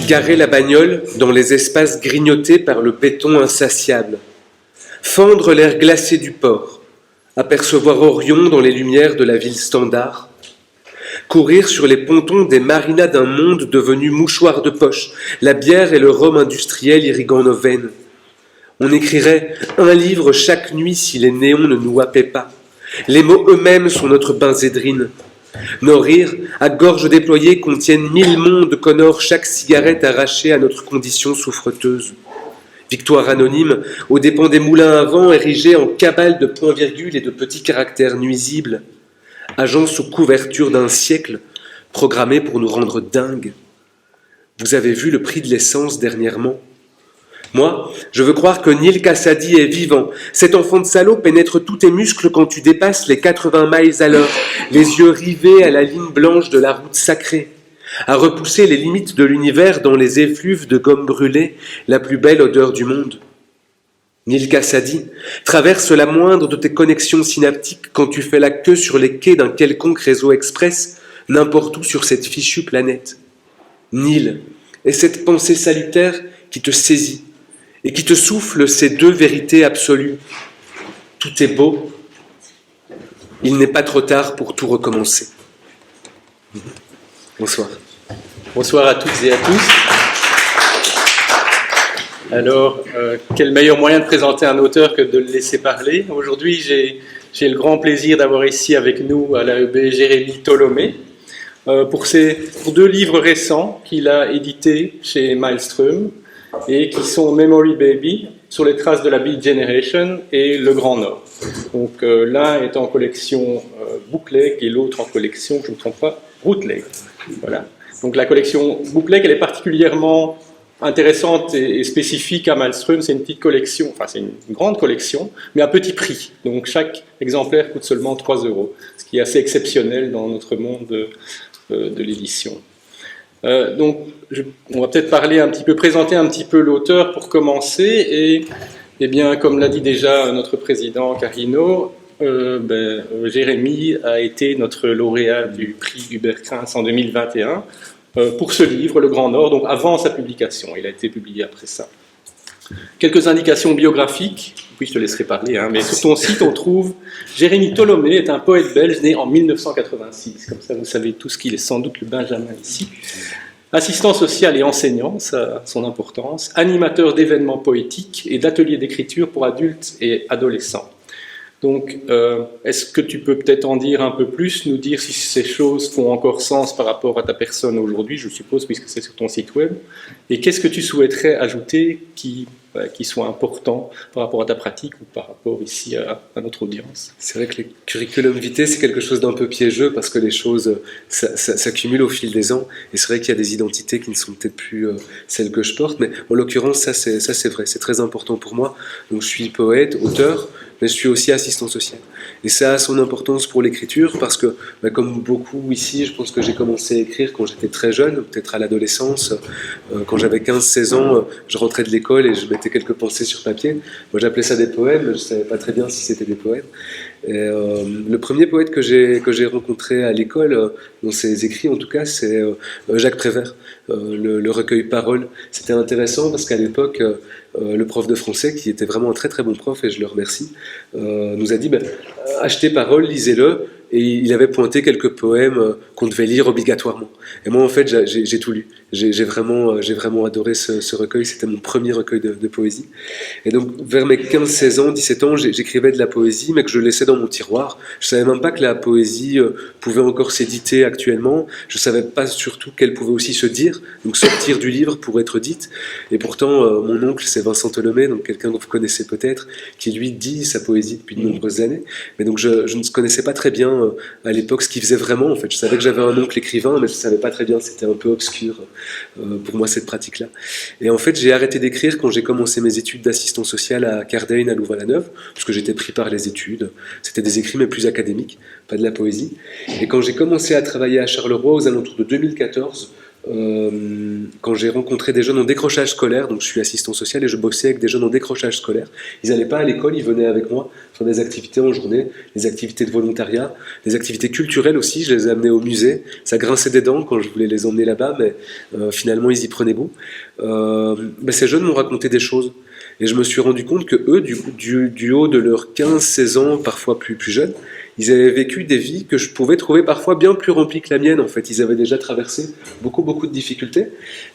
Garer la bagnole dans les espaces grignotés par le béton insatiable, fendre l'air glacé du port, apercevoir Orion dans les lumières de la ville standard, courir sur les pontons des marinas d'un monde devenu mouchoir de poche, la bière et le rhum industriel irriguant nos veines. On écrirait un livre chaque nuit si les néons ne nous happaient pas. Les mots eux-mêmes sont notre benzédrine. Nos rires, à gorge déployée, contiennent 1000 mondes qu'honore chaque cigarette arrachée à notre condition souffreteuse. Victoire anonyme, aux dépens des moulins à vent érigés en cabale de points-virgules et de petits caractères nuisibles. Agents sous couverture d'un siècle, programmés pour nous rendre dingues. Vous avez vu le prix de l'essence dernièrement ? Moi, je veux croire que Neal Cassady est vivant. Cet enfant de salaud pénètre tous tes muscles quand tu dépasses les 80 miles à l'heure, les yeux rivés à la ligne blanche de la route sacrée, à repousser les limites de l'univers dans les effluves de gomme brûlée, la plus belle odeur du monde. Neal Cassady traverse la moindre de tes connexions synaptiques quand tu fais la queue sur les quais d'un quelconque réseau express, n'importe où sur cette fichue planète. Neal est cette pensée salutaire qui te saisit et qui te souffle ces deux vérités absolues. Tout est beau, il n'est pas trop tard pour tout recommencer. Bonsoir. Bonsoir à toutes et à tous. Alors, quel meilleur moyen de présenter un auteur que de le laisser parler. Aujourd'hui, j'ai le grand plaisir d'avoir ici avec nous à l'AEB Jérémy Tolomé pour deux livres récents qu'il a édités chez Maelström et qui sont Memory Baby, sur les traces de la Beat Generation, et Le Grand Nord. Donc l'un est en collection Bookleg et l'autre en collection, je ne me trompe pas, Rootleg. Voilà. Donc la collection Bookleg, elle est particulièrement intéressante et spécifique à Maelström. C'est une petite collection, enfin c'est une grande collection, mais à petit prix. Donc chaque exemplaire coûte seulement 3 €, ce qui est assez exceptionnel dans notre monde de l'édition. Donc, on va peut-être présenter un petit peu l'auteur pour commencer. Et bien, comme l'a dit déjà notre président Carino, Jérémy a été notre lauréat du prix Hubert Krins en 2021 pour ce livre, Le Grand Nord, donc avant sa publication. Il a été publié après ça. Quelques indications biographiques, puis je te laisserai parler, mais sur ton site on trouve Jérémy Tolomé est un poète belge né en 1986, comme ça vous savez tous qu'il est sans doute le Benjamin ici. Assistant social et enseignant, ça a son importance, animateur d'événements poétiques et d'ateliers d'écriture pour adultes et adolescents. Donc, est-ce que tu peux peut-être en dire un peu plus, nous dire si ces choses font encore sens par rapport à ta personne aujourd'hui, je suppose, puisque c'est sur ton site web, et qu'est-ce que tu souhaiterais ajouter qui soit important par rapport à ta pratique ou par rapport ici à notre audience? C'est vrai que le curriculum vitae, c'est quelque chose d'un peu piégeux parce que les choses s'accumulent au fil des ans, et c'est vrai qu'il y a des identités qui ne sont peut-être plus celles que je porte, mais en l'occurrence, ça c'est vrai, c'est très important pour moi. Donc je suis poète, auteur, mais je suis aussi assistant social. Et ça a son importance pour l'écriture parce que, comme beaucoup ici, je pense que j'ai commencé à écrire quand j'étais très jeune, peut-être à l'adolescence. Quand j'avais 15-16 ans, je rentrais de l'école et je mettais quelques pensées sur papier. Moi, j'appelais ça des poèmes, je ne savais pas très bien si c'était des poèmes. Et, le premier poète que j'ai rencontré à l'école, dans ses écrits en tout cas, c'est Jacques Prévert, le recueil Paroles. C'était intéressant parce qu'à l'époque, le prof de français, qui était vraiment un très très bon prof, et je le remercie, nous a dit achetez Paroles, lisez-le, et il avait pointé quelques poèmes qu'on devait lire obligatoirement. Et moi en fait j'ai tout lu. J'ai vraiment adoré ce recueil, c'était mon premier recueil de poésie. Et donc vers mes 15-16 ans, 17 ans, j'écrivais de la poésie, mais que je laissais dans mon tiroir. Je savais même pas que la poésie pouvait encore s'éditer actuellement, je savais pas surtout qu'elle pouvait aussi se dire, donc sortir du livre pour être dite. Et pourtant mon oncle, c'est Vincent Tolomé, donc quelqu'un que vous connaissez peut-être, qui lui dit sa poésie depuis de nombreuses années. Mais donc je ne connaissais pas très bien à l'époque ce qu'il faisait vraiment en fait. Je savais que j'avais un oncle écrivain, mais je savais pas très bien, c'était un peu obscur pour moi cette pratique-là. Et en fait j'ai arrêté d'écrire quand j'ai commencé mes études d'assistant social à Cardaigne, à Louvain-la-Neuve, parce que j'étais pris par les études. C'était des écrits mais plus académiques, pas de la poésie. Et quand j'ai commencé à travailler à Charleroi aux alentours de 2014, quand j'ai rencontré des jeunes en décrochage scolaire, donc je suis assistant social et je bossais avec des jeunes en décrochage scolaire. Ils n'allaient pas à l'école, ils venaient avec moi faire des activités en journée, des activités de volontariat, des activités culturelles aussi. Je les ai amenés au musée. Ça grinçait des dents quand je voulais les emmener là-bas, mais finalement ils y prenaient goût. Ces jeunes m'ont raconté des choses. Et je me suis rendu compte que eux, du haut de leurs 15-16 ans, parfois plus jeunes, ils avaient vécu des vies que je pouvais trouver parfois bien plus remplies que la mienne. En fait, ils avaient déjà traversé beaucoup de difficultés,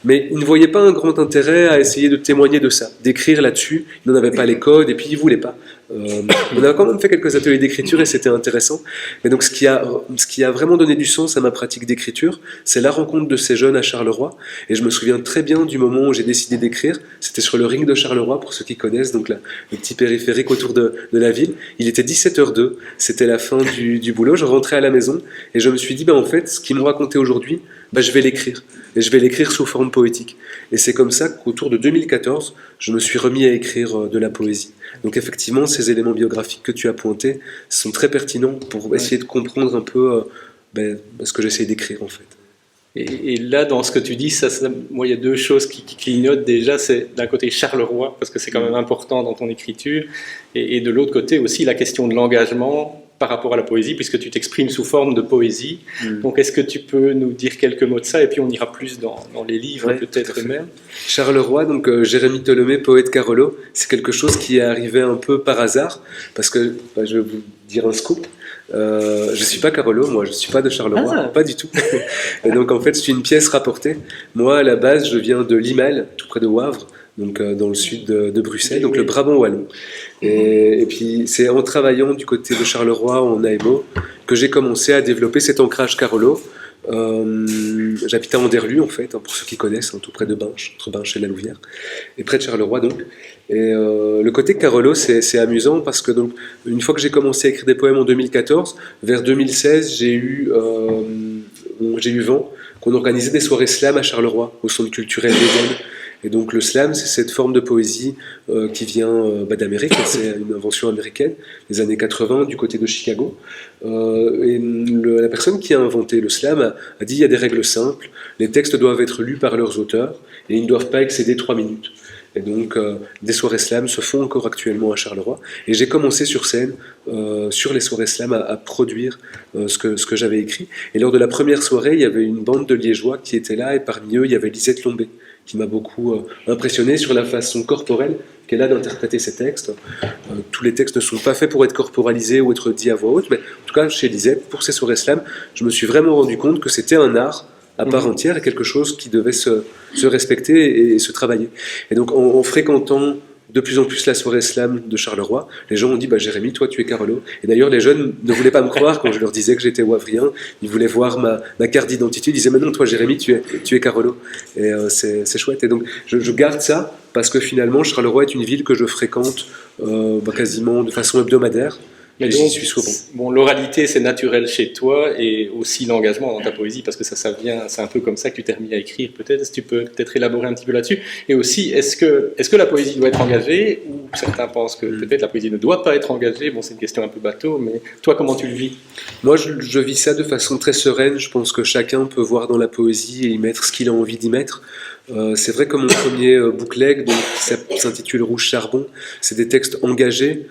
mais ils ne voyaient pas un grand intérêt à essayer de témoigner de ça, d'écrire là-dessus. Ils n'en avaient pas les codes et puis ils ne voulaient pas. On a quand même fait quelques ateliers d'écriture et c'était intéressant. Mais donc ce qui a vraiment donné du sens à ma pratique d'écriture, c'est la rencontre de ces jeunes à Charleroi. Et je me souviens très bien du moment où j'ai décidé d'écrire. C'était sur le ring de Charleroi, pour ceux qui connaissent, donc le petit périphérique autour de la ville. Il était 17h02, c'était la fin du boulot. Je rentrais à la maison et je me suis dit, en fait, ce qu'ils m'ont raconté aujourd'hui, je vais l'écrire. Et je vais l'écrire sous forme poétique. Et c'est comme ça qu'autour de 2014, je me suis remis à écrire de la poésie. Donc effectivement, ces éléments biographiques que tu as pointés sont très pertinents pour essayer de comprendre un peu ce que j'essaie d'écrire en fait. Et là, dans ce que tu dis, moi, il y a deux choses qui clignotent déjà. C'est d'un côté Charleroi, parce que c'est quand même important dans ton écriture, et de l'autre côté aussi la question de l'engagement par rapport à la poésie, puisque tu t'exprimes sous forme de poésie. Donc, est-ce que tu peux nous dire quelques mots de ça, et puis on ira plus dans les livres peut-être même. Charleroi, donc Jérémy Tholomé, poète Carolo, c'est quelque chose qui est arrivé un peu par hasard, parce que je vais vous dire un scoop. Je suis pas Carolo, moi je suis pas de Charleroi, pas du tout. Et donc en fait c'est une pièce rapportée. Moi à la base je viens de Limael, tout près de Wavre, donc dans le sud de Bruxelles, donc le Brabant wallon. Et puis c'est en travaillant du côté de Charleroi en AMO que j'ai commencé à développer cet ancrage Carolo. J'habitais à Anderlu en fait, pour ceux qui connaissent, tout près de Binche, entre Binche et la Louvière, et près de Charleroi donc. Et le côté Carolo c'est amusant parce que donc, une fois que j'ai commencé à écrire des poèmes en 2014, vers 2016 j'ai eu vent qu'on organisait des soirées slam à Charleroi, au centre culturel d'Éden. Et donc le slam, c'est cette forme de poésie qui vient d'Amérique, c'est une invention américaine, des années 80, du côté de Chicago. La personne qui a inventé le slam a dit il y a des règles simples, les textes doivent être lus par leurs auteurs et ils ne doivent pas excéder 3 minutes. Et donc des soirées slam se font encore actuellement à Charleroi. Et j'ai commencé sur scène, sur les soirées slam, à produire ce que j'avais écrit. Et lors de la première soirée, il y avait une bande de Liégeois qui était là, et parmi eux, il y avait Lisette Lombé, qui m'a beaucoup impressionné sur la façon corporelle qu'elle a d'interpréter ses textes. Tous les textes ne sont pas faits pour être corporalisés ou être dits à voix haute, mais en tout cas, chez Lisette, pour ces soirées slam, je me suis vraiment rendu compte que c'était un art à part entière et quelque chose qui devait se respecter et se travailler. Et donc, en fréquentant de plus en plus la soirée slam de Charleroi, les gens ont dit Jérémy, toi tu es Carolo. Et d'ailleurs les jeunes ne voulaient pas me croire quand je leur disais que j'étais wavrien. Ils voulaient voir ma carte d'identité. Ils disaient mais non, toi Jérémy, tu es Carolo. Et c'est chouette. Et donc je garde ça parce que finalement Charleroi est une ville que je fréquente quasiment de façon hebdomadaire. Mais donc, j'y suis souvent. Bon, l'oralité, c'est naturel chez toi, et aussi l'engagement dans ta poésie, parce que ça vient, c'est un peu comme ça que tu t'es remis à écrire, peut-être. Est-ce que tu peux peut-être élaborer un petit peu là-dessus? Et aussi, est-ce que la poésie doit être engagée, ou certains pensent que peut-être la poésie ne doit pas être engagée? Bon, c'est une question un peu bateau, mais toi, comment tu le vis? Moi, je vis ça de façon très sereine. Je pense que chacun peut voir dans la poésie et y mettre ce qu'il a envie d'y mettre. C'est vrai que mon premier bookleg, donc, ça s'intitule Rouge Charbon, c'est des textes engagés,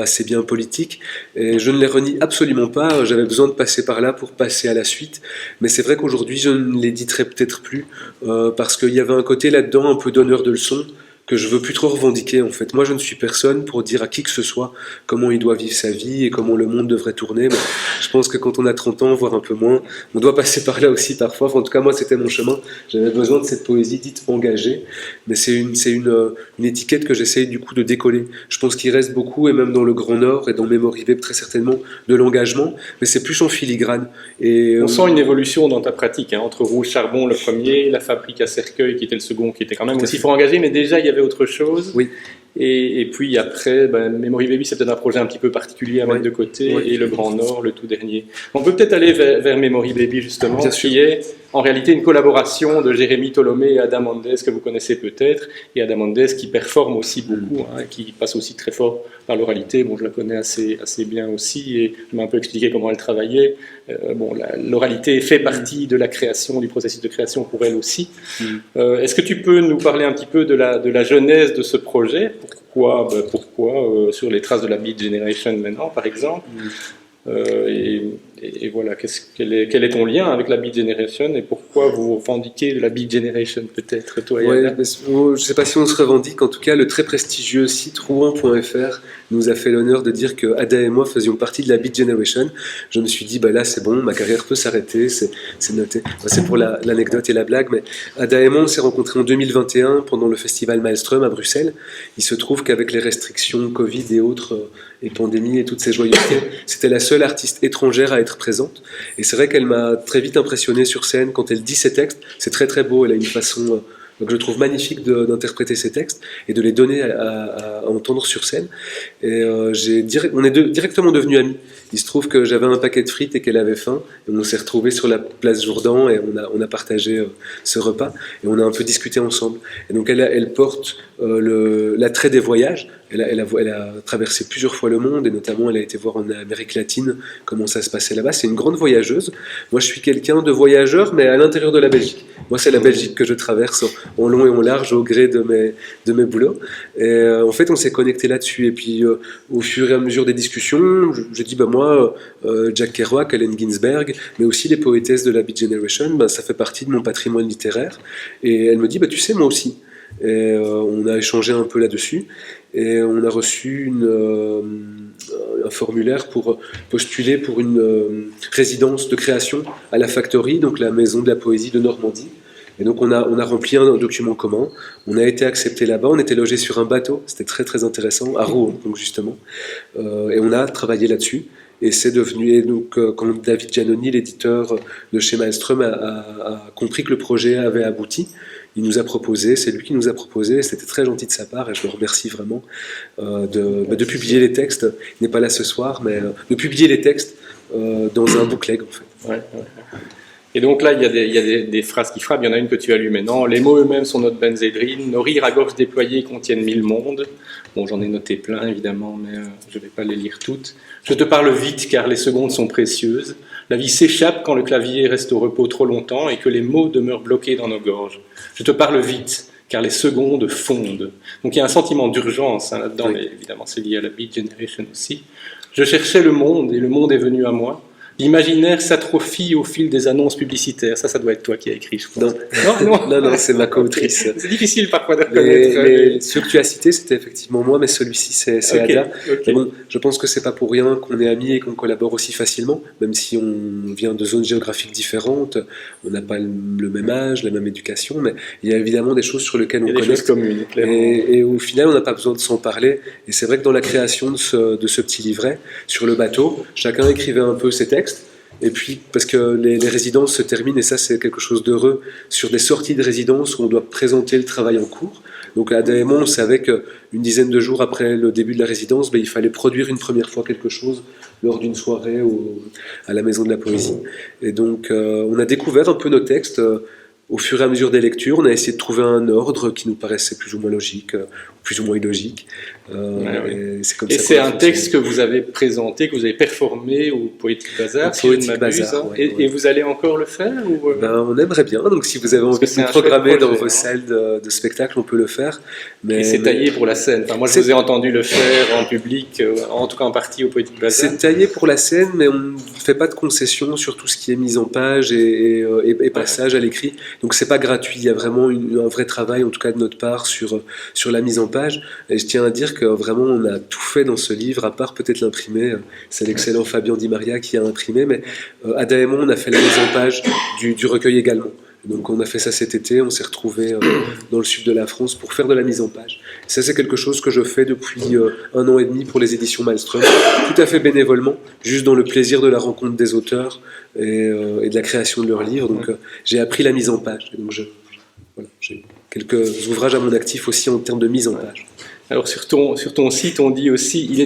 assez bien politiques, et je ne les renie absolument pas. J'avais besoin de passer par là pour passer à la suite, mais c'est vrai qu'aujourd'hui je ne l'éditerai peut-être plus parce qu'il y avait un côté là-dedans un peu donneur de leçons que je veux plus trop revendiquer en fait. Moi je ne suis personne pour dire à qui que ce soit comment il doit vivre sa vie et comment le monde devrait tourner. Mais je pense que quand on a 30 ans, voire un peu moins, on doit passer par là aussi parfois. Enfin, en tout cas moi c'était mon chemin. J'avais besoin de cette poésie dite engagée, mais c'est une étiquette que j'essaye du coup de décoller. Je pense qu'il reste beaucoup, et même dans le Grand Nord et dans Mémorie Web très certainement, de l'engagement, mais c'est plus en filigrane. Et, on sent une évolution dans ta pratique, entre Rouge Charbon le premier, La Fabrique à Cercueil qui était le second, qui était quand même aussi fort engagé, mais déjà il y avait autre chose. Oui. Et puis après, Memory Baby, c'est peut-être un projet un petit peu particulier à mettre de côté, et Le Grand Nord, le tout dernier. On peut peut-être aller vers Memory Baby, justement, qui est en réalité une collaboration de Jérémy Tolomé et Adam Andes, que vous connaissez peut-être, et Adam Andes qui performe aussi beaucoup, qui passe aussi très fort par l'oralité. Bon, je la connais assez bien aussi, et je m'ai un peu expliqué comment elle travaillait. L'oralité fait partie de la création, du processus de création pour elle aussi. Est-ce que tu peux nous parler un petit peu de la genèse de ce projet? Pourquoi sur les traces de la Beat Generation maintenant, par exemple? Et voilà, quel est ton lien avec la Beat Generation et pourquoi vous revendiquez de la Beat Generation, peut-être, toi et Ada? Je ne sais pas si on se revendique, en tout cas le très prestigieux site rouen.fr nous a fait l'honneur de dire que Ada et moi faisions partie de la Beat Generation. Je me suis dit, là c'est bon, ma carrière peut s'arrêter, c'est noté. C'est pour l'anecdote et la blague, mais Ada et moi on s'est rencontrés en 2021 pendant le festival Maelstrom à Bruxelles. Il se trouve qu'avec les restrictions Covid et autres, et pandémie et toutes ces joyeusetés, c'était la seule artiste étrangère à être présente. Et c'est vrai qu'elle m'a très vite impressionné sur scène quand elle dit ses textes. C'est très très beau, elle a une façon que je trouve magnifique d'interpréter ses textes et de les donner à entendre sur scène. Et on est directement devenus amis. Il se trouve que j'avais un paquet de frites et qu'elle avait faim. Et on s'est retrouvés sur la place Jourdan et on a partagé ce repas. Et on a un peu discuté ensemble. Et donc elle porte l'attrait des voyages. Elle a traversé plusieurs fois le monde et notamment elle a été voir en Amérique latine comment ça se passait là-bas. C'est une grande voyageuse. Moi je suis quelqu'un de voyageur mais à l'intérieur de la Belgique. Moi c'est la Belgique que je traverse en long et en large au gré de mes boulots. Et en fait on s'est connecté là-dessus et puis au fur et à mesure des discussions je dis moi Jack Kerouac, Allen Ginsberg mais aussi les poétesses de la Beat Generation, ça fait partie de mon patrimoine littéraire. Et elle me dit tu sais moi aussi. Et on a échangé un peu là-dessus et on a reçu un formulaire pour postuler pour une résidence de création à la Factory, donc la maison de la poésie de Normandie. Et donc on a rempli un document commun, on a été accepté là-bas, on était logé sur un bateau, c'était très très intéressant, à Rouen donc justement, et on a travaillé là-dessus. Et c'est devenu, et donc quand David Giannoni, l'éditeur de chez Maelstrom, a compris que le projet avait abouti, il nous a proposé, c'est lui qui nous a proposé, c'était très gentil de sa part et je le remercie vraiment de publier les textes. Il n'est pas là ce soir, mais de publier les textes dans un bookleg en fait. Ouais. Et donc là, il y a des phrases qui frappent. Il y en a une que tu as lue maintenant. Les mots eux-mêmes sont notre benzédrine. Nos rires à gorge déployée contiennent 1000 mondes. Bon, j'en ai noté plein, évidemment, mais je ne vais pas les lire toutes. Je te parle vite, car les secondes sont précieuses. La vie s'échappe quand le clavier reste au repos trop longtemps et que les mots demeurent bloqués dans nos gorges. Je te parle vite, car les secondes fondent. Donc il y a un sentiment d'urgence là-dedans, mais évidemment c'est lié à la Beat Generation aussi. Je cherchais le monde et le monde est venu à moi. L'imaginaire s'atrophie au fil des annonces publicitaires. Ça doit être toi qui as écrit, je pense. Non, c'est ma co-autrice. Okay. C'est difficile parfois de reconnaître. Ceux que tu as cités, c'était effectivement moi, mais celui-ci, c'est Ada. Okay. Bon, je pense que c'est pas pour rien qu'on est amis et qu'on collabore aussi facilement, même si on vient de zones géographiques différentes, on n'a pas le même âge, la même éducation, mais il y a évidemment des choses sur lesquelles on connecte. Des choses communes, clairement. Et au final, on n'a pas besoin de s'en parler. Et c'est vrai que dans la création de ce petit livret, sur le bateau, chacun écrivait un peu ses textes. Et puis, parce que les résidences se terminent, et ça c'est quelque chose d'heureux, sur des sorties de résidence où on doit présenter le travail en cours. Donc à Daemon, on savait qu'une dizaine de jours après le début de la résidence, il fallait produire une première fois quelque chose lors d'une soirée à la Maison de la Poésie. Et donc on a découvert un peu nos textes au fur et à mesure des lectures. On a essayé de trouver un ordre qui nous paraissait plus ou moins logique, plus ou moins illogique. Et c'est un texte que vous avez présenté, que vous avez performé au Poétique Bazar, si Poétique Bazar, et vous allez encore le faire ou... On aimerait bien, donc si vous avez envie de nous programmer dans vos salles de spectacle, on peut le faire. Et c'est taillé pour la scène. Enfin, moi, je vous ai entendu le faire en public, en tout cas en partie au Poétique Bazar. C'est taillé pour la scène, mais on ne fait pas de concessions sur tout ce qui est mise en page et passage à l'écrit. Donc c'est pas gratuit, il y a vraiment un vrai travail, en tout cas de notre part, sur la mise en page. Et je tiens à dire que vraiment on a tout fait dans ce livre, à part peut-être l'imprimer. C'est l'excellent Fabien Di Maria qui a imprimé, mais à Daemon on a fait la mise en page du recueil également. Donc on a fait ça cet été, on s'est retrouvés dans le sud de la France pour faire de la mise en page. Ça c'est quelque chose que je fais depuis 1 an et demi pour les éditions Maelstrom, tout à fait bénévolement, juste dans le plaisir de la rencontre des auteurs et de la création de leurs livres. Donc j'ai appris la mise en page. Et donc j'ai quelques ouvrages à mon actif aussi en termes de mise en page. Alors sur ton site, on dit aussi, il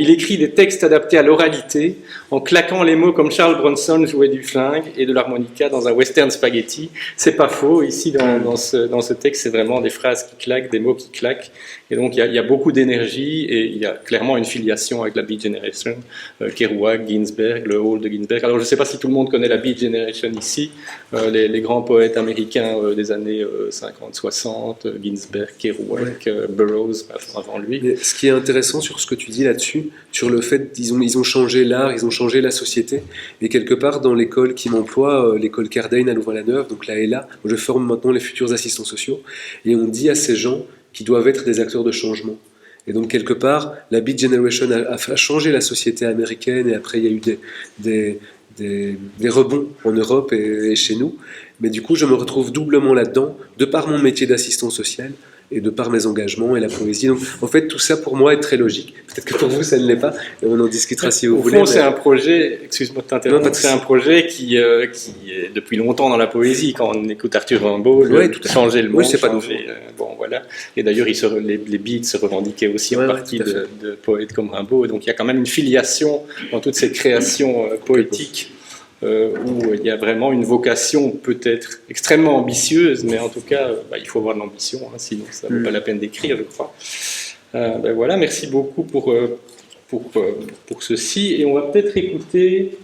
écrit des textes adaptés à l'oralité en claquant les mots comme Charles Bronson jouait du flingue et de l'harmonica dans un western spaghetti. C'est pas faux, ici dans ce texte, c'est vraiment des phrases qui claquent, des mots qui claquent. Et donc il y a beaucoup d'énergie et il y a clairement une filiation avec la Beat Generation, Kerouac, Ginsberg, le Hall de Ginsberg. Alors je ne sais pas si tout le monde connaît la Beat Generation ici, les grands poètes américains des années 50-60, Ginsberg, Kerouac, Burroughs, avant lui. Mais ce qui est intéressant sur ce que tu dis là-dessus, sur le fait qu'ils ont changé l'art, ils ont changé la société, et quelque part dans l'école qui m'emploie, l'école Cardaigne à Louvain-la-Neuve, donc la ELA, où je forme maintenant les futurs assistants sociaux, et on dit à ces gens qu'ils doivent être des acteurs de changement. Et donc quelque part, la Beat Generation a changé la société américaine, et après il y a eu des rebonds en Europe et chez nous, mais du coup je me retrouve doublement là-dedans, de par mon métier d'assistant social, et de par mes engagements et la poésie. Donc, en fait, tout ça pour moi est très logique. Peut-être que pour vous, ça ne l'est pas, et on en discutera si vous voulez. Au fond, c'est un projet, excuse-moi de t'interrompre, c'est un projet qui est depuis longtemps dans la poésie. Quand on écoute Arthur Rimbaud, changer le monde, c'est pas changer, bon, voilà. Et d'ailleurs, les Beats se revendiquaient aussi en partie de poètes comme Rimbaud. Donc, il y a quand même une filiation dans toute cette création poétique. Où il y a vraiment une vocation peut-être extrêmement ambitieuse, mais en tout cas, il faut avoir de l'ambition, hein, sinon ça ne vaut pas la peine d'écrire, je crois. Voilà, merci beaucoup pour ceci. Et on va peut-être écouter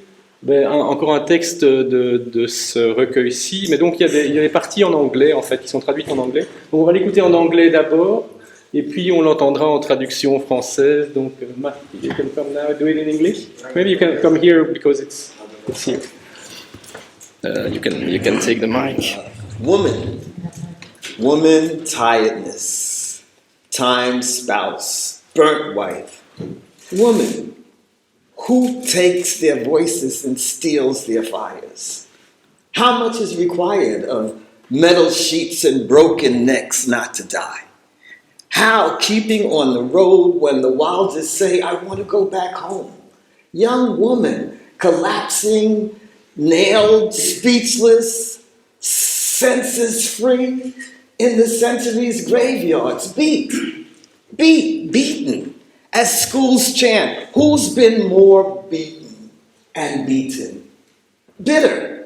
encore un texte de ce recueil-ci, mais donc il y a des parties en anglais, en fait, qui sont traduites en anglais. Donc on va l'écouter en anglais d'abord, et puis on l'entendra en traduction française. Donc, Marc, you can come now, do it in English? Maybe you can come here, because it's here. You can take the mic. Woman tiredness, time spouse, burnt wife. Woman, who takes their voices and steals their fires? How much is required of metal sheets and broken necks not to die? How keeping on the road when the wildest say, I want to go back home? Young woman, collapsing, nailed, speechless, senses free, in the century's graveyards, beaten, as schools chant, who's been more beaten and beaten? Bitter,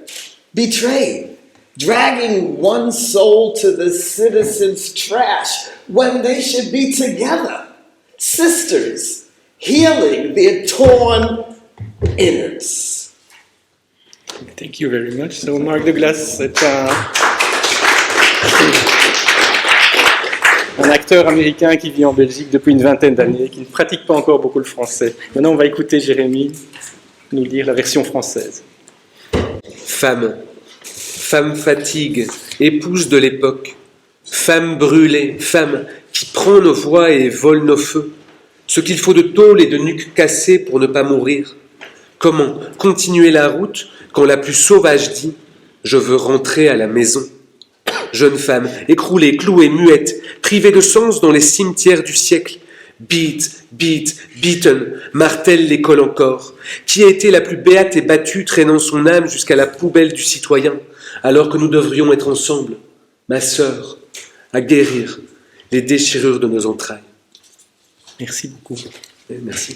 betrayed, dragging one soul to the citizens' trash when they should be together, sisters, healing their torn innards. Thank you very much. So, Marc Douglas est un acteur américain qui vit en Belgique depuis une vingtaine d'années, qui ne pratique pas encore beaucoup le français. Maintenant, on va écouter Jérémy nous lire la version française. Femme fatigue, épouse de l'époque, femme brûlée, femme qui prend nos voix et vole nos feux, ce qu'il faut de tôle et de nuque cassée pour ne pas mourir. Comment continuer la route quand la plus sauvage dit « Je veux rentrer à la maison ». Jeune femme, écroulée, clouée, muette, privée de sens dans les cimetières du siècle, beaten, martèle l'école encore, qui a été la plus béate et battue, traînant son âme jusqu'à la poubelle du citoyen, alors que nous devrions être ensemble, ma sœur, à guérir les déchirures de nos entrailles. Merci beaucoup. Merci.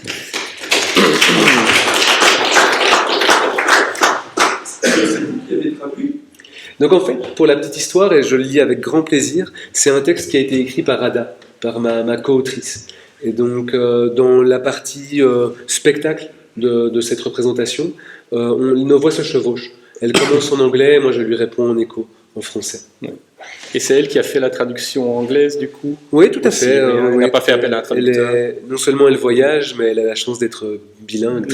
Donc en fait, pour la petite histoire, et je le lis avec grand plaisir, c'est un texte qui a été écrit par Ada, par ma co-autrice. Et donc dans la partie spectacle de cette représentation, nos voix se chevauchent. Elle commence en anglais, moi je lui réponds en écho, en français. Ouais. Et c'est elle qui a fait la traduction anglaise du coup? Oui, tout à fait. Elle n'a pas fait appel à un traducteur. Non seulement elle voyage, mais elle a la chance d'être bilingue,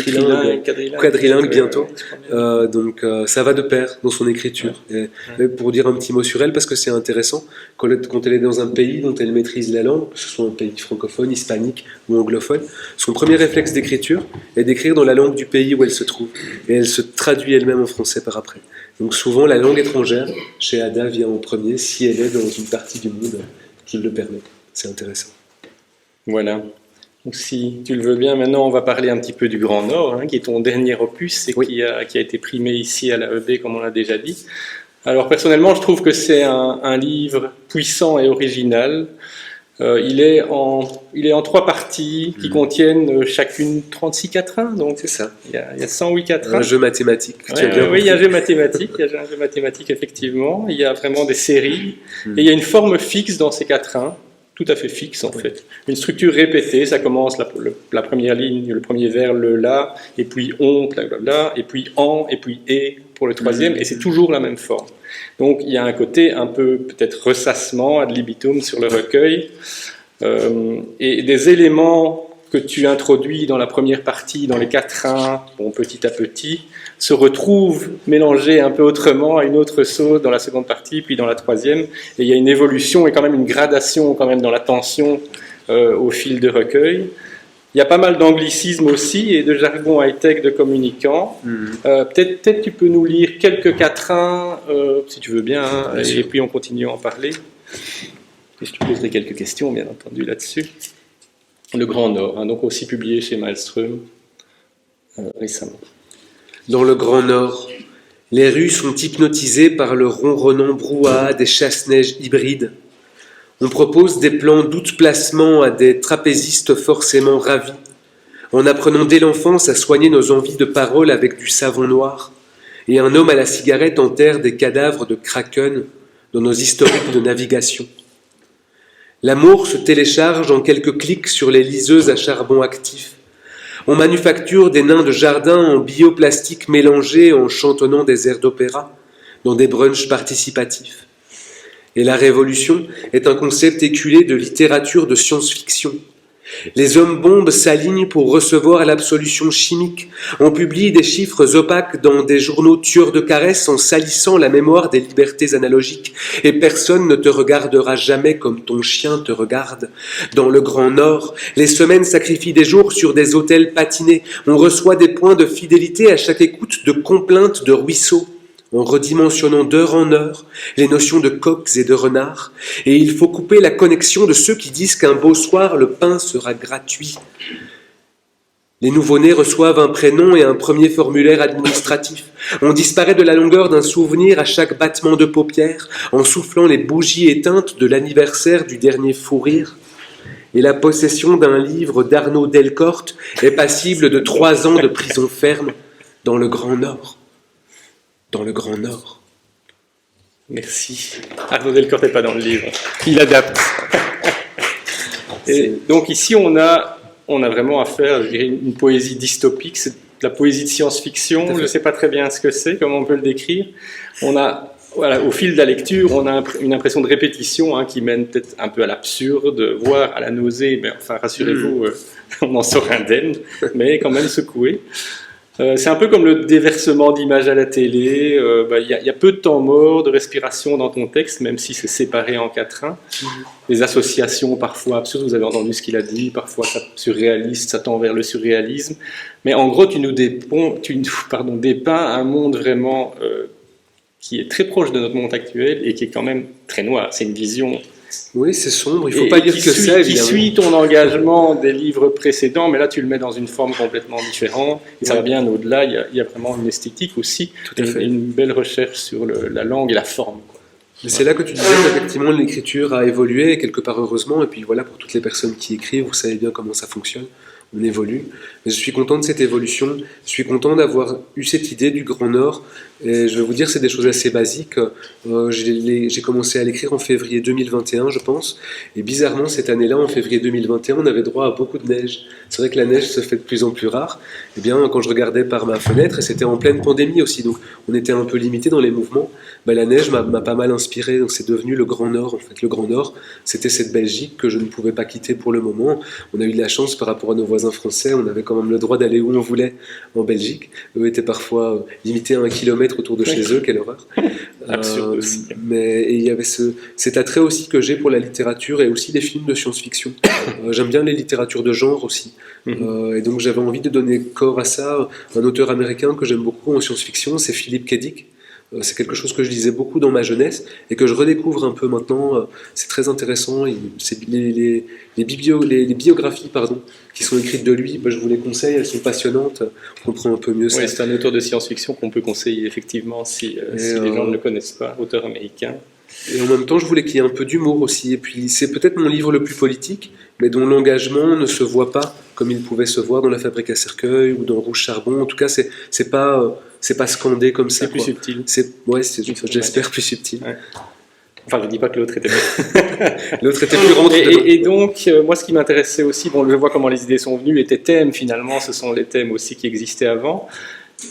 quadrilingue bientôt. Donc ça va de pair dans son écriture. Et pour dire un petit mot sur elle, parce que c'est intéressant, quand elle est dans un pays dont elle maîtrise la langue, que ce soit un pays francophone, hispanique ou anglophone, son premier réflexe d'écriture est d'écrire dans la langue du pays où elle se trouve. Et elle se traduit elle-même en français par après. Donc souvent la langue étrangère chez Ada vient en premier si elle est dans une partie du monde qui le permet. C'est intéressant. Voilà. Donc si tu le veux bien, maintenant on va parler un petit peu du Grand Nord, qui est ton dernier opus et qui a été primé ici à l'AEB comme on l'a déjà dit. Alors personnellement je trouve que c'est un livre puissant et original Il est en 3 parties qui contiennent chacune 36 quatrains, donc C'est ça. il y a 108 quatrains. Un jeu mathématique. que tu as Ouais, bien oui, il y a un compris. jeu mathématique, effectivement. Il y a vraiment des séries. Et il y a une forme fixe dans ces quatrains, tout à fait fixe en fait. Une structure répétée, ça commence la première ligne, le premier vers, le la, et puis on, blablabla, et puis en, et puis et pour le troisième, et c'est toujours la même forme. Donc il y a un côté un peu peut-être ressassement, ad libitum sur le recueil, et des éléments que tu introduis dans la première partie, dans les quatrains, bon, petit à petit, se retrouvent mélangés un peu autrement à une autre sauce dans la seconde partie, puis dans la troisième, et il y a une évolution et quand même une gradation quand même dans la tension au fil de recueil. Il y a pas mal d'anglicismes aussi et de jargon high-tech de communicants. Peut-être tu peux nous lire quelques quatrains, si tu veux bien, hein, Bien et sûr. puis on continue à en parler. Et je te poserai quelques questions, bien entendu, là-dessus. Le Grand Nord, hein, donc aussi publié chez Malmström récemment. Dans le Grand Nord, les rues sont hypnotisées par le ronronnant brouhaha des chasse-neige hybrides. On propose des plans d'outplacement à des trapézistes forcément ravis, en apprenant dès l'enfance à soigner nos envies de parole avec du savon noir, et un homme à la cigarette enterre des cadavres de kraken dans nos historiques de navigation. L'amour se télécharge en quelques clics sur les liseuses à charbon actif. On manufacture des nains de jardin en bioplastique mélangés en chantonnant des airs d'opéra dans des brunchs participatifs. Et la révolution est un concept éculé de littérature de science-fiction. Les hommes-bombes s'alignent pour recevoir l'absolution chimique. On publie des chiffres opaques dans des journaux tueurs de caresses en salissant la mémoire des libertés analogiques. Et personne ne te regardera jamais comme ton chien te regarde. Dans le Grand Nord, les semaines sacrifient des jours sur des autels patinés. On reçoit des points de fidélité à chaque écoute de complaintes de ruisseaux, en redimensionnant d'heure en heure les notions de coqs et de renards, et il faut couper la connexion de ceux qui disent qu'un beau soir le pain sera gratuit. Les nouveau-nés reçoivent un prénom et un premier formulaire administratif. On disparaît de la longueur d'un souvenir à chaque battement de paupières, en soufflant les bougies éteintes de l'anniversaire du dernier fou rire. Et la possession d'un livre d'Arnaud Delcorte est passible de 3 ans de prison ferme dans le Grand Nord. Dans le Grand Nord. Merci. Arnaud Delcorte n'est pas dans le livre. Il adapte. Et donc ici, on a vraiment affaire, je dirais, une poésie dystopique. C'est de la poésie de science-fiction. Je ne sais pas très bien ce que c'est, comment on peut le décrire. Voilà, au fil de la lecture, on a une impression de répétition qui mène peut-être un peu à l'absurde, voire à la nausée. Mais enfin, rassurez-vous, on en sort indemne, mais quand même secoué. C'est un peu comme le déversement d'images à la télé. Il y a peu de temps mort, de respiration dans ton texte, même si c'est séparé en quatrains. Des associations parfois absurdes, vous avez entendu ce qu'il a dit, parfois surréaliste, ça tend vers le surréalisme. Mais en gros, tu nous dépeins un monde vraiment qui est très proche de notre monde actuel et qui est quand même très noir. C'est une vision... Oui, c'est sombre, il ne faut pas dire que ça, évidemment. Qui suit ton engagement des livres précédents, mais là tu le mets dans une forme complètement différente, et ça va bien au-delà, il y a vraiment une esthétique aussi, Tout à fait. une belle recherche sur la langue et la forme. Quoi. Mais c'est là que tu disais qu'effectivement l'écriture a évolué, quelque part heureusement, et puis voilà, pour toutes les personnes qui écrivent, vous savez bien comment ça fonctionne, on évolue. Mais je suis content de cette évolution, je suis content d'avoir eu cette idée du Grand Nord, et je vais vous dire, c'est des choses assez basiques. J'ai commencé à l'écrire en février 2021, je pense, et bizarrement, cette année-là, en février 2021, on avait droit à beaucoup de neige. C'est vrai que la neige se fait de plus en plus rare. Eh bien, quand je regardais par ma fenêtre, et c'était en pleine pandémie aussi, donc on était un peu limité dans les mouvements, la neige m'a pas mal inspiré, donc c'est devenu le Grand Nord. En fait, le Grand Nord, c'était cette Belgique que je ne pouvais pas quitter pour le moment. On a eu de la chance par rapport à nos voisins français, on avait quand même le droit d'aller où on voulait en Belgique. Eux étaient parfois limités à 1 kilomètre autour de chez eux, quelle horreur. Absurde aussi. Et il y avait cet attrait aussi que j'ai pour la littérature et aussi les films de science-fiction. J'aime bien les littératures de genre aussi. Et donc j'avais envie de donner corps à ça. Un auteur américain que j'aime beaucoup en science-fiction, c'est Philip K. Dick. C'est quelque chose que je lisais beaucoup dans ma jeunesse et que je redécouvre un peu maintenant. C'est très intéressant. C'est les biographies qui sont écrites de lui, je vous les conseille, elles sont passionnantes. On comprend un peu mieux ça. Oui, c'est un auteur de science-fiction qu'on peut conseiller effectivement si les gens ne le connaissent pas, auteur américain. Et en même temps, je voulais qu'il y ait un peu d'humour aussi. Et puis, c'est peut-être mon livre le plus politique, mais dont l'engagement ne se voit pas comme il pouvait se voir dans La Fabrique à cercueil ou dans Rouge Charbon. En tout cas, c'est pas scandé comme ça. C'est plus subtil. J'espère plus subtil. Ouais. Enfin, je ne dis pas que l'autre était bon. L'autre était plus rentré. Et donc, moi, ce qui m'intéressait aussi, bon, je vois comment les idées sont venues, les thèmes, finalement, ce sont les thèmes aussi qui existaient avant.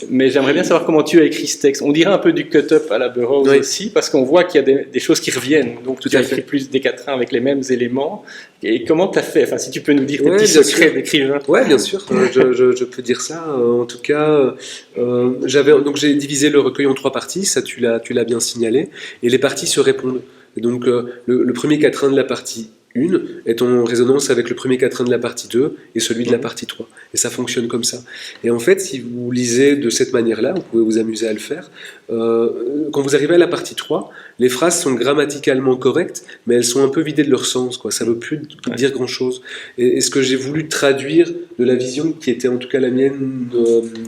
Mais j'aimerais bien savoir comment tu as écrit ce texte. On dirait un peu du cut-up à la Burroughs aussi, parce qu'on voit qu'il y a des choses qui reviennent. Donc, tu as écrit plus des quatrains avec les mêmes éléments. Et comment tu as fait? Enfin, si tu peux nous dire tes petits secrets d'écrivain. Oui, bien sûr. Je peux dire ça. En tout cas, donc j'ai divisé le recueil en 3 parties. Ça, tu l'as bien signalé. Et les parties se répondent. Et donc, le premier quatrain de la partie 1 est en résonance avec le premier quatrain de la partie 2 et celui de la partie 3. Et ça fonctionne comme ça. Et en fait, si vous lisez de cette manière-là, vous pouvez vous amuser à le faire. Quand vous arrivez à la partie 3, les phrases sont grammaticalement correctes, mais elles sont un peu vidées de leur sens, quoi. Ça ne veut plus dire grand-chose. Et ce que j'ai voulu traduire de la vision qui était en tout cas la mienne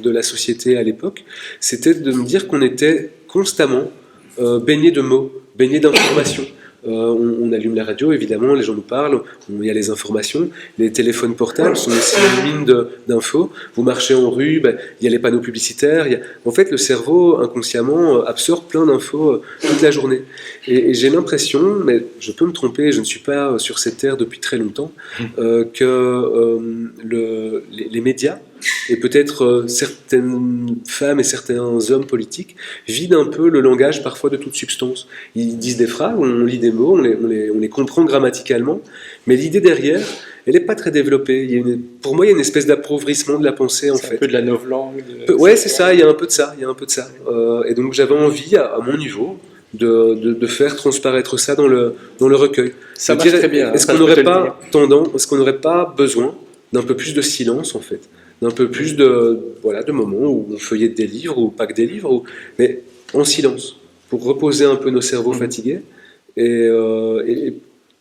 de la société à l'époque, c'était de me dire qu'on était constamment baigné de mots, baigné d'informations. On allume la radio, évidemment, les gens nous parlent, il y a les informations, les téléphones portables sont aussi une mine d'infos, vous marchez en rue, il y a les panneaux publicitaires, en fait le cerveau inconsciemment absorbe plein d'infos toute la journée. Et j'ai l'impression, mais je peux me tromper, je ne suis pas sur cette terre depuis très longtemps, que les médias, et peut-être certaines femmes et certains hommes politiques vident un peu le langage parfois de toute substance. Ils disent des phrases, on lit des mots, on les comprend grammaticalement, mais l'idée derrière, elle n'est pas très développée. Pour moi, il y a une espèce d'appauvrissement de la pensée en fait. Un peu de la novlangue. Ouais, c'est ça, il y a un peu de ça. Et donc j'avais envie, à mon niveau, de faire transparaître ça dans le recueil. Ça marche très bien. Est-ce qu'on n'aurait pas besoin d'un peu plus de silence en fait, d'un peu plus de moments où on feuillette des livres, ou pas que des livres, mais en silence, pour reposer un peu nos cerveaux fatigués, et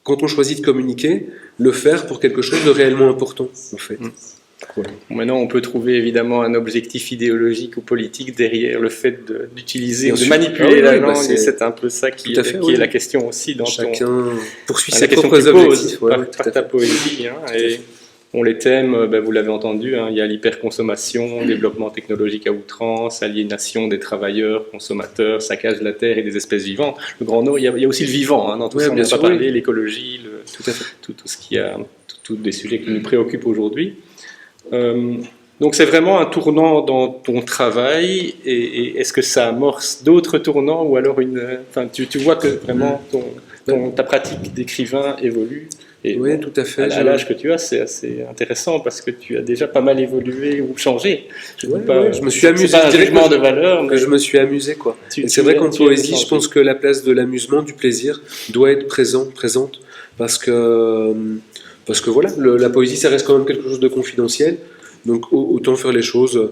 quand on choisit de communiquer, le faire pour quelque chose de réellement important, en fait. Voilà. Maintenant, on peut trouver évidemment un objectif idéologique ou politique derrière le fait d'utiliser, de manipuler la langue, et c'est un peu ça qui est la question aussi dans chacun poursuit ses propres objectifs par ta poésie, et les thèmes, vous l'avez entendu, il y a l'hyperconsommation, développement technologique à outrance, aliénation des travailleurs, consommateurs, saccage de la terre et des espèces vivantes. Le Grand Nord, il y a aussi le vivant dans tout ça, on n'a pas parlé, l'écologie, tout ce qui a, tous des sujets qui nous préoccupent aujourd'hui. Donc c'est vraiment un tournant dans ton travail, et est-ce que ça amorce d'autres tournants, ou alors tu vois que vraiment ta pratique d'écrivain évolue? Et oui, tout à fait. À l'âge que tu as, c'est assez intéressant parce que tu as déjà pas mal évolué ou changé. Je me suis amusé. C'est pas un jugement de valeur, mais je me suis amusé, quoi. C'est vrai qu'en poésie, je pense que la place de l'amusement, du plaisir, doit être présente, parce que voilà, la poésie, ça reste quand même quelque chose de confidentiel. Donc autant faire les choses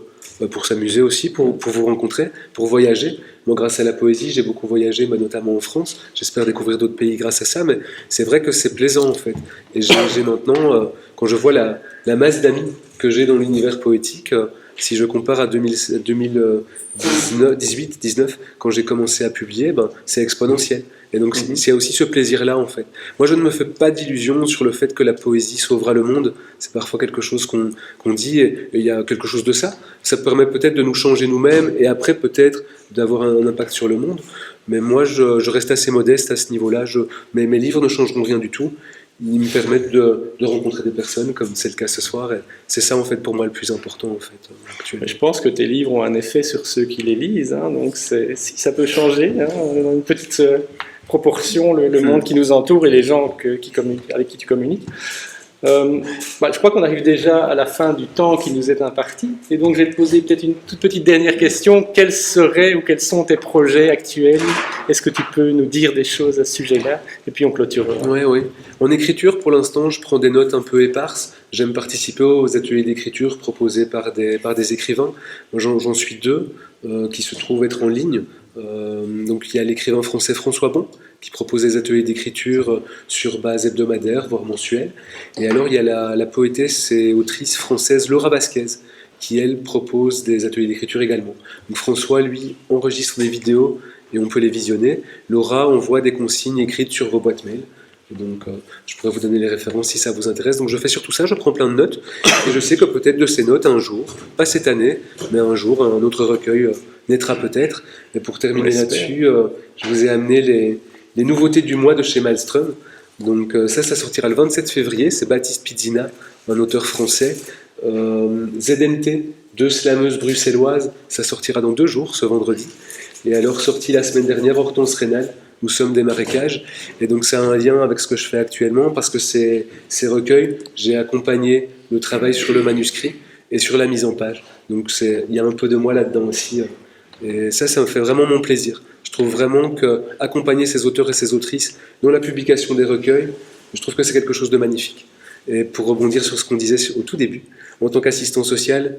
pour s'amuser aussi, pour vous rencontrer, pour voyager. Moi, grâce à la poésie, j'ai beaucoup voyagé, notamment en France. J'espère découvrir d'autres pays grâce à ça, mais c'est vrai que c'est plaisant en fait. Et j'ai maintenant, quand je vois la masse d'amis que j'ai dans l'univers poétique, si je compare à 2018-19, quand j'ai commencé à publier, c'est exponentiel. Et donc c'est aussi ce plaisir-là en fait. Moi je ne me fais pas d'illusions sur le fait que la poésie sauvera le monde. C'est parfois quelque chose qu'on dit, et il y a quelque chose de ça. Ça permet peut-être de nous changer nous-mêmes, et après peut-être d'avoir un impact sur le monde. Mais moi je reste assez modeste à ce niveau-là. Mes livres ne changeront rien du tout. Ils me permettent de rencontrer des personnes, comme c'est le cas ce soir, et c'est ça en fait pour moi le plus important en fait actuellement. Je pense que tes livres ont un effet sur ceux qui les lisent, donc si ça peut changer, dans une petite proportion, le monde qui nous entoure et les gens avec qui tu communiques. Je crois qu'on arrive déjà à la fin du temps qui nous est imparti, et donc je vais te poser peut-être une toute petite dernière question. Quels sont tes projets actuels? Est-ce que tu peux nous dire des choses à ce sujet-là? Et puis on clôturera. Oui. En écriture, pour l'instant, je prends des notes un peu éparses. J'aime participer aux ateliers d'écriture proposés par des écrivains. J'en suis 2 qui se trouvent être en ligne. Donc il y a l'écrivain français François Bon, qui propose des ateliers d'écriture sur base hebdomadaire, voire mensuelle. Et alors il y a la poétesse et autrice française Laura Vasquez, qui elle propose des ateliers d'écriture également. Donc François, lui, enregistre des vidéos et on peut les visionner. Laura envoie des consignes écrites sur vos boîtes mail. Donc, je pourrais vous donner les références si ça vous intéresse. Donc, je fais surtout ça, je prends plein de notes. Et je sais que peut-être de ces notes, un jour, pas cette année, mais un jour, un autre recueil naîtra peut-être. Et pour terminer là-dessus, je vous ai amené les nouveautés du mois de chez Malmström. Donc, ça sortira le 27 février. C'est Baptiste Pizzina, un auteur français. ZNT, 2 slameuses bruxelloises. Ça sortira dans 2 jours, ce vendredi. Et alors, sorti la semaine dernière, Hortense Rénal, Nous sommes des marécages. Et donc, ça a un lien avec ce que je fais actuellement, parce que ces recueils, j'ai accompagné le travail sur le manuscrit et sur la mise en page. Donc, il y a un peu de moi là-dedans aussi. Et ça me fait vraiment mon plaisir. Je trouve vraiment qu'accompagner ces auteurs et ces autrices dans la publication des recueils, je trouve que c'est quelque chose de magnifique. Et pour rebondir sur ce qu'on disait au tout début, en tant qu'assistant social,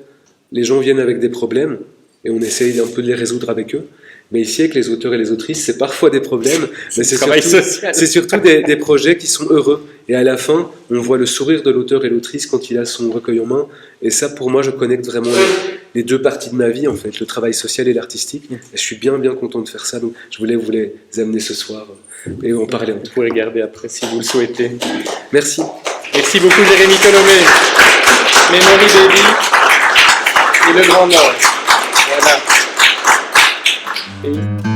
les gens viennent avec des problèmes et on essaye un peu de les résoudre avec eux. Mais ici, avec les auteurs et les autrices, c'est parfois des problèmes, mais c'est surtout des projets qui sont heureux. Et à la fin, on voit le sourire de l'auteur et l'autrice quand il a son recueil en main. Et ça, pour moi, je connecte vraiment les 2 parties de ma vie, en fait, le travail social et l'artistique. Et je suis bien content de faire ça. Donc, je voulais vous les amener ce soir et en parler. Vous pourrez regarder après si vous le souhaitez. Merci. Merci beaucoup, Jérémy Tolomé. Memory Baby et Le Grand Nord. Voilà. Et